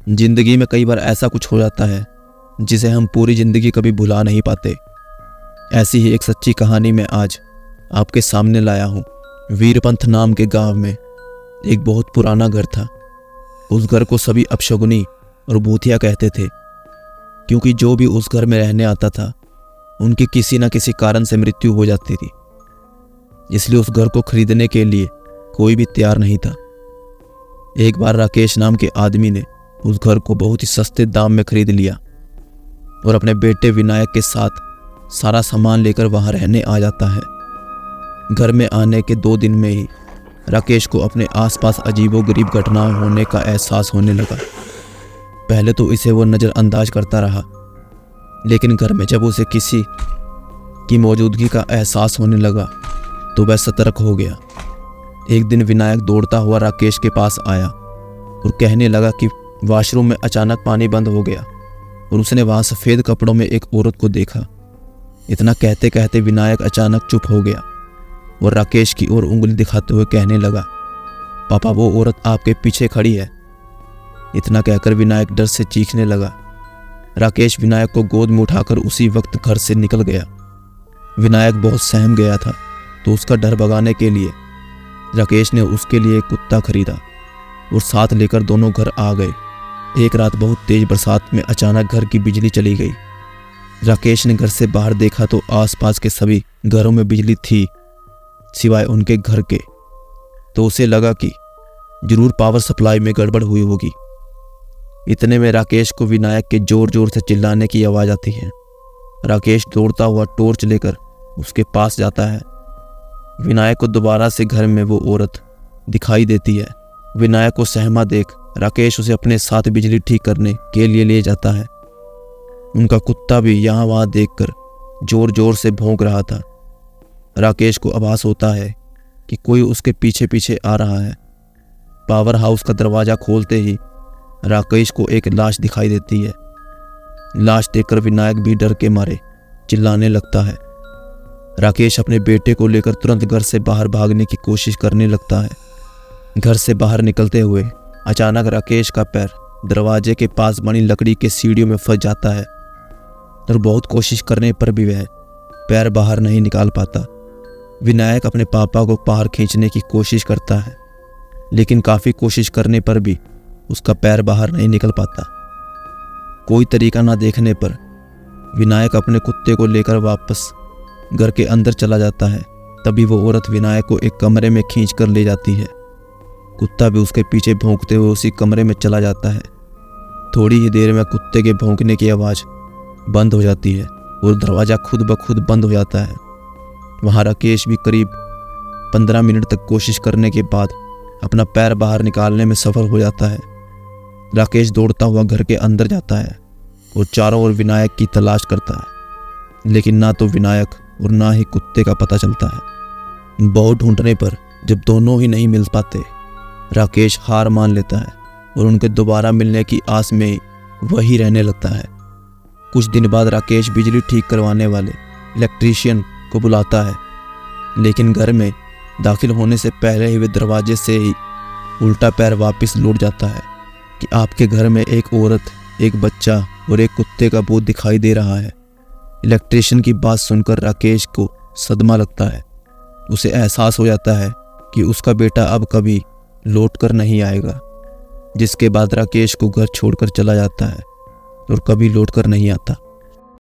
जिंदगी में कई बार ऐसा कुछ हो जाता है जिसे हम पूरी जिंदगी कभी भुला नहीं पाते। ऐसी ही एक सच्ची कहानी मैं आज आपके सामने लाया हूँ। वीरपंथ नाम के गांव में एक बहुत पुराना घर था। उस घर को सभी अपशगुनी और भूतिया कहते थे, क्योंकि जो भी उस घर में रहने आता था उनकी किसी न किसी कारण से मृत्यु हो जाती थी। इसलिए उस घर को खरीदने के लिए कोई भी तैयार नहीं था। एक बार राकेश नाम के आदमी ने उस घर को बहुत ही सस्ते दाम में खरीद लिया और अपने बेटे विनायक के साथ सारा सामान लेकर वहां रहने आ जाता है। घर में आने के 2 दिन में ही राकेश को अपने आसपास अजीबोगरीब घटनाएं होने का एहसास होने लगा। पहले तो इसे वो नज़रअंदाज करता रहा, लेकिन घर में जब उसे किसी की मौजूदगी का एहसास होने लगा तो वह सतर्क हो गया। एक दिन विनायक दौड़ता हुआ राकेश के पास आया और कहने लगा कि वॉशरूम में अचानक पानी बंद हो गया और उसने वहां सफ़ेद कपड़ों में एक औरत को देखा। इतना कहते कहते विनायक अचानक चुप हो गया और राकेश की ओर उंगली दिखाते हुए कहने लगा, पापा वो औरत आपके पीछे खड़ी है। इतना कहकर विनायक डर से चीखने लगा। राकेश विनायक को गोद में उठाकर उसी वक्त घर से निकल गया। विनायक बहुत सहम गया था, तो उसका डर भगाने के लिए राकेश ने उसके लिए एक कुत्ता खरीदा और साथ लेकर दोनों घर आ गए। एक रात बहुत तेज बरसात में अचानक घर की बिजली चली गई। राकेश ने घर से बाहर देखा तो आसपास के सभी घरों में बिजली थी सिवाय उनके घर के। तो उसे लगा कि जरूर पावर सप्लाई में गड़बड़ हुई होगी। इतने में राकेश को विनायक के जोर जोर से चिल्लाने की आवाज़ आती है। राकेश दौड़ता हुआ टॉर्च लेकर उसके पास जाता है। विनायक को दोबारा से घर में वो औरत दिखाई देती है। विनायक को सहमा देख राकेश उसे अपने साथ बिजली ठीक करने के लिए ले जाता है। उनका कुत्ता भी यहाँ वहाँ देखकर जोर जोर से भौंक रहा था। राकेश को आभास होता है कि कोई उसके पीछे पीछे आ रहा है। पावर हाउस का दरवाज़ा खोलते ही राकेश को एक लाश दिखाई देती है। लाश देखकर विनायक भी डर के मारे चिल्लाने लगता है। राकेश अपने बेटे को लेकर तुरंत घर से बाहर भागने की कोशिश करने लगता है। घर से बाहर निकलते हुए अचानक राकेश का पैर दरवाजे के पास बनी लकड़ी के सीढ़ियों में फंस जाता है और बहुत कोशिश करने पर भी वह पैर बाहर नहीं निकाल पाता। विनायक अपने पापा को बाहर खींचने की कोशिश करता है, लेकिन काफ़ी कोशिश करने पर भी उसका पैर बाहर नहीं निकल पाता। कोई तरीका ना देखने पर विनायक अपने कुत्ते को लेकर वापस घर के अंदर चला जाता है। तभी वो औरत विनायक को एक कमरे में खींच कर ले जाती है। कुत्ता भी उसके पीछे भौंकते हुए उसी कमरे में चला जाता है। थोड़ी ही देर में कुत्ते के भौंकने की आवाज़ बंद हो जाती है और दरवाज़ा खुद ब खुद बंद हो जाता है। वहाँ राकेश भी करीब 15 मिनट तक कोशिश करने के बाद अपना पैर बाहर निकालने में सफल हो जाता है। राकेश दौड़ता हुआ घर के अंदर जाता है और चारों ओर विनायक की तलाश करता है, लेकिन ना तो विनायक और ना ही कुत्ते का पता चलता है। बहुत ढूंढने पर जब दोनों ही नहीं मिल पाते, राकेश हार मान लेता है और उनके दोबारा मिलने की आस में वही रहने लगता है। कुछ दिन बाद राकेश बिजली ठीक करवाने वाले इलेक्ट्रीशियन को बुलाता है, लेकिन घर में दाखिल होने से पहले ही वे दरवाजे से ही उल्टा पैर वापस लौट जाता है कि आपके घर में एक औरत, एक बच्चा और एक कुत्ते का भूत दिखाई दे रहा है। इलेक्ट्रीशियन की बात सुनकर राकेश को सदमा लगता है। उसे एहसास हो जाता है कि उसका बेटा अब कभी लौट कर नहीं आएगा, जिसके बाद राकेश को घर छोड़कर चला जाता है और कभी लौट कर नहीं आता।